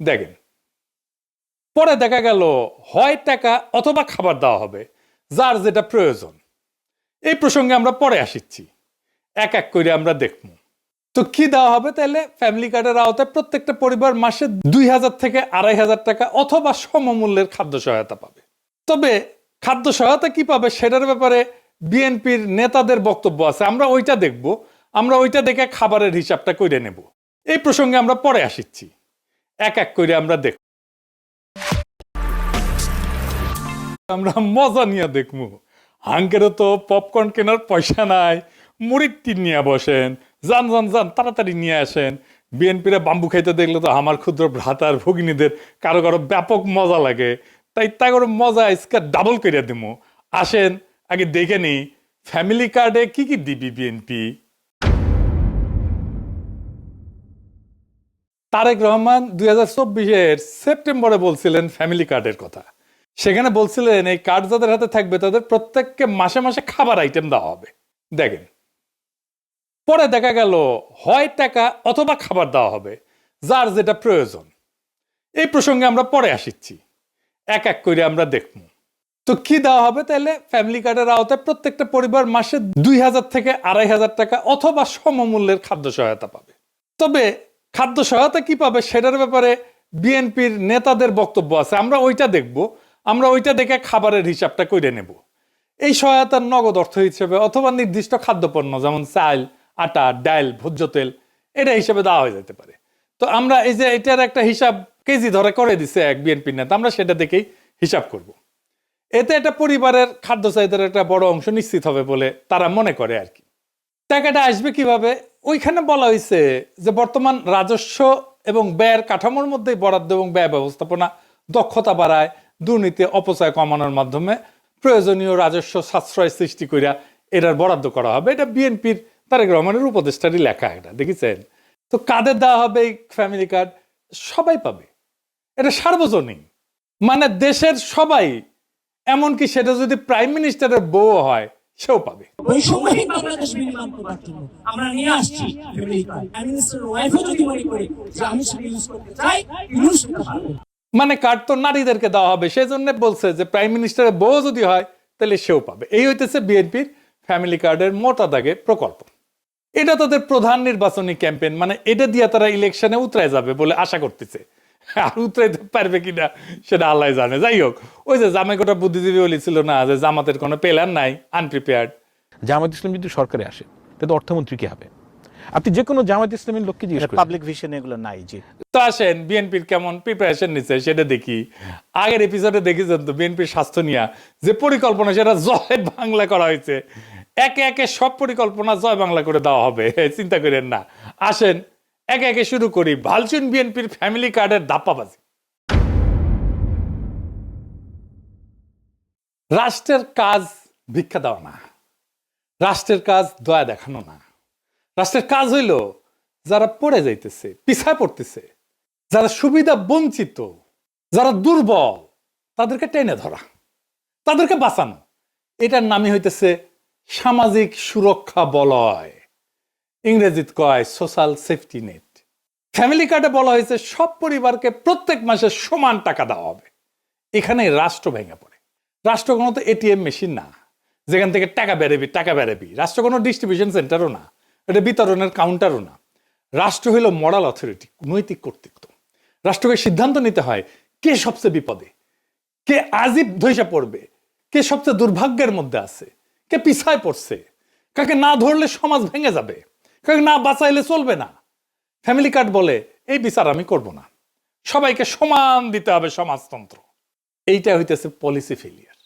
দেখেন, পরে দেখা গেল হয় টাকা অথবা খাবার দেওয়া হবে যার যেটা প্রয়োজন। এই প্রসঙ্গে আমরা পরে আসিচ্ছি, এক এক করে আমরা দেখব। তো কি দেওয়া হবে? তাহলে ফ্যামিলি কার্ডের আওতায় প্রত্যেকটা পরিবার মাসে 2,000 থেকে 2,500 টাকা অথবা সমমূল্যের খাদ্য সহায়তা পাবে। তবে খাদ্য সহায়তা কি পাবে সেটার ব্যাপারে বিএনপির নেতাদের বক্তব্য আছে, আমরা ওইটা দেখব। আমরা ওইটা দেখে খাবারের হিসাবটা করে নেব। এই প্রসঙ্গে আমরা পরে আসিচ্ছি, এক এক করে আমরা দেখব। আমরা মজা নিয়ে দেখবো। হাঙ্কেরও তো পপকর্ন কেনার পয়সা নাই, মুড়ির টিন নিয়ে বসেন, যান যান যান তাড়াতাড়ি নিয়ে আসেন। বিএনপিরা বাম্বু খাইতে দেখলে তো আমার ক্ষুদ্র ভ্রাতার ভগিনীদের কারো কারো ব্যাপক মজা লাগে, তাই তা করে মজা আজকে ডাবল করে দেবো। আসেন আগে দেখে নিই ফ্যামিলি কার্ডে কি কি দিবি বিএনপি। তারেক রহমান 2024-এর সেপ্টেম্বরে বলছিলেন ফ্যামিলি কার্ডের কথা। সেখানে বলছিলেন এই কার্ড যাদের হাতে থাকবে তাদের প্রত্যেককে মাসে মাসে খাবার আইটেম দেওয়া হবে। দেখেন, পরে দেখা গেল হয় টাকা অথবা খাবার দেওয়া হবে যার যেটা প্রয়োজন। এই প্রসঙ্গে আমরা পরে আসিচ্ছি, এক এক করে আমরা দেখব। তো কি দেওয়া হবে? তাহলে ফ্যামিলি কার্ডের আওতায় প্রত্যেকটা পরিবার মাসে 2,000 থেকে 2,500 টাকা অথবা সমমূল্যের খাদ্য সহায়তা পাবে। তবে খাদ্য সহায়তা কি পাবে সেটার ব্যাপারে বিএনপির নেতাদের বক্তব্য আছে, আমরা ওইটা দেখব। আমরা ওইটা দেখে খাবারের হিসাবটা করে নেব। এই সহায়তার নগদ অর্থ হিসেবে অথবা নির্দিষ্ট খাদ্যপণ্য যেমন চাল, আটা, ডাল, ভোজ্য তেল এটা হিসেবে দেওয়া হয়ে যেতে পারে। তো আমরা এই যে এটার একটা হিসাব কেজি ধরে করে দিছে এক বিএনপির নেতা, আমরা সেটা দেখেই হিসাব করব। এতে একটা পরিবারের খাদ্য চাহিদার একটা বড় অংশ নিশ্চিত হবে বলে তারা মনে করে আর কি। টাকাটা আসবে কিভাবে? ওইখানে বলা হয়েছে যে বর্তমান রাজস্ব এবং ব্যয়ের কাঠামোর মধ্যে বরাদ্দ এবং ব্যয় ব্যবস্থাপনা দক্ষতা বাড়ায়, দুর্নীতি অপচয় কমানোর মাধ্যমে প্রয়োজনীয় রাজস্ব সাশ্রয় সৃষ্টি করিয়া এটার বরাদ্দ করা হবে। এটা বিএনপির তারেক রহমানের উপদেষ্টারই লেখা, এটা দেখেছেন। তো কাদের দেওয়া হবে এই ফ্যামিলি কার্ড? সবাই পাবে, এটা সার্বজনীন, মানে দেশের সবাই। এমনকি সেটা যদি প্রাইম মিনিস্টারের বউ হয় সেও পাবে। ওই সময় বাংলাদেশ বিনিময় করতে আমরা নিয়ে আসছি ফ্যামিলি কার্ড। প্রাইম মিনিস্টারের ওয়াইফও যদি মনে করে যে আমি সেটা ইউজ করতে চাই, ইউজ করতে পারবে। মানে কার্ড তো নারীদেরকে দেওয়া হবে, সেই জন্য বলছে যে প্রাইম মিনিস্টারের বউ যদি হয় তাহলে সেও পাবে। এই হইতেছে বিএনপির ফ্যামিলি কার্ডের মোটা দাগে প্রকল্প। এটা তাদের প্রধান নির্বাচনী ক্যাম্পেইন, মানে এটা দিয়ে তারা ইলেকশনে উতরায় যাবে বলে আশা করতেছে। আর উতরাইতে পারবে কিনা সেটা আল্লাহ জানে। যাই হোক, ওই যে জামাইকোটা বুদ্ধিজীবী বলেছিল না যে জামাতের কোনো প্ল্যান নাই, আনপ্রিপেয়ার্ড। জামাত ইসলাম যদি সরকারে আসে তাহলে অর্থমন্ত্রী কি হবে? আপনি যে কোনো জামাত ইসলামের লোককে জিজ্ঞেস করেন, পাবলিক ভিশন এগুলো নাই। জি, তো আসেন বিএনপির কেমন প্রিপারেশন নিচ্ছে সেটা দেখি। আগের এপিসোডে দেখেছেন তো বিএনপির স্বাস্থ্য নিয়ে যে পরিকল্পনা, সেটা জয় বাংলা করা হয়েছে। একে একে সব পরিকল্পনা জয় বাংলা করে দেওয়া হবে, চিন্তা করেন না। আসেন একে একে শুরু করি ভালচুন বিএনপির ফ্যামিলি কার্ডের ধাপ্পাবাজি। রাষ্ট্রের কাজ ভিক্ষা দেওয়া না, রাষ্ট্রের কাজ দয়া দেখানো না। রাষ্ট্রের কাজ হইল যারা পড়ে যাইতেছে, পিছায় পড়তেছে, যারা সুবিধা বঞ্চিত, যারা দুর্বল, তাদেরকে টেনে ধরা, তাদেরকে বাঁচানো। এটার নামই হইতেছে সামাজিক সুরক্ষা বলয়, ইংরেজিত কয় সোশ্যাল সেফটি নেট। ফ্যামিলি কার্ডে বলা হয়েছে সব পরিবারকে প্রত্যেক মাসে সমান টাকা দেওয়া হবে। এখানে রাষ্ট্র ভেঙে পড়ে। রাষ্ট্র কোনো তো এটিএম মেশিন না যেখান থেকে টাকা বেরোবি। রাষ্ট্র কোনো ডিস্ট্রিবিউশন সেন্টারও না, এটা বিতরণের কাউন্টারও না। রাষ্ট্র হইল মরাল অথরিটি, নৈতিক কর্তৃত্ব। রাষ্ট্রকে সিদ্ধান্ত নিতে হয় কে সবচেয়ে বিপদে, কে আজীব ধৈর্য পড়বে, কে সবচেয়ে দুর্ভাগ্যের মধ্যে আছে, কে পিছায় পড়ছে, কাকে না ধরলে সমাজ ভেঙে যাবে, কাকে না বাঁচাইলে চলবে না। ফ্যামিলি কার্ড বলে এই বিচার আমি করব না, সবাইকে সমান দিতে হবে সমাজতন্ত্র। এইটা হইতেছে পলিসি ফেলিয়ার,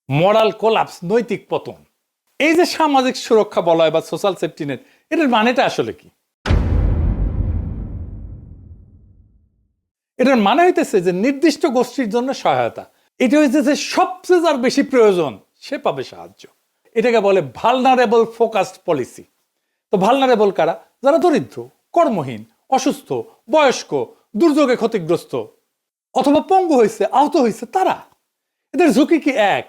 মরাল কোলাপস, নৈতিক পতন। এই যে সামাজিক সুরক্ষা বলয় বা সোশ্যাল সেফটি নেট, এটার মানেটা আসলে কি? এটার মানে হইতেছে যে নির্দিষ্ট গোষ্ঠীর জন্য সহায়তা। এটা হইতেছে সবচেয়ে যার বেশি প্রয়োজন সে পাবে সাহায্য। এটাকে বলে ভালনারেবল ফোকাসড পলিসি। তো ভালনারেবল কারা? যারা দরিদ্র, কর্মহীন, অসুস্থ, বয়স্ক, দুর্যোগে ক্ষতিগ্রস্ত অথবা পঙ্গু হয়েছে, আহত হয়েছে, তারা। এদের ঝুঁকি কি এক?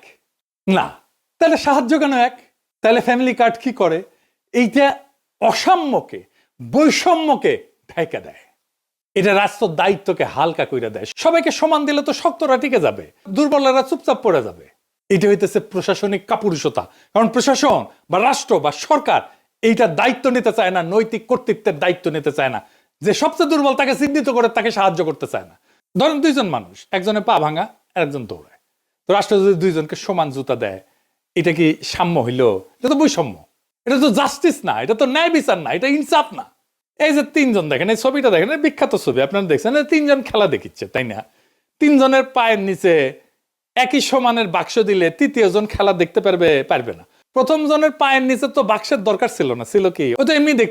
না। তাহলে সাহায্য কেন এক? তাহলে ফ্যামিলি কার্ড কি করে? এইটা অসাম্যকে, বৈষম্যকে ঢাইকা দেয়। এটা রাষ্ট্র দায়িত্বকে হালকা কইরা দেয়। সবাইকে সমান দিলে তো শক্তরা টিকে যাবে, দুর্বলেরা চুপচাপ পড়ে যাবে। এটা হইতেছে প্রশাসনিক কাপুরুষতা। কারণ প্রশাসন বা রাষ্ট্র বা সরকার এইটা দায়িত্ব নিতে চায় না, নৈতিক কর্তৃত্বের দায়িত্ব নিতে চায় না, যে সবচেয়ে দুর্বল তাকে চিহ্নিত করে তাকে সাহায্য করতে চায় না। ধরেন দুইজন মানুষ, একজনের পা ভাঙা আর একজন দৌড়ায়, তো রাষ্ট্র যদি দুইজনকে সমান জুতা দেয়, এটা কি সাম্য হইল? এটা তো বৈষম্য, এটা তো জাস্টিস না, এটা তো ন্যায় বিচার না, এটা ইনসাফ না। এই যে তিনজন দেখেন, এই ছবিটা দেখেন, বিখ্যাত ছবি, আপনারা দেখছেন, তিনজন খেলা দেখিচ্ছে, তাই না? তিনজনের পায়ের নিচে একই সমানের বাক্স দিলে তৃতীয় জন খেলা দেখতে পারবে না। প্রথম জনের পায়ের নিচে তো বাক্সের দরকার ছিল না, ছিল কি? ও তো এমনি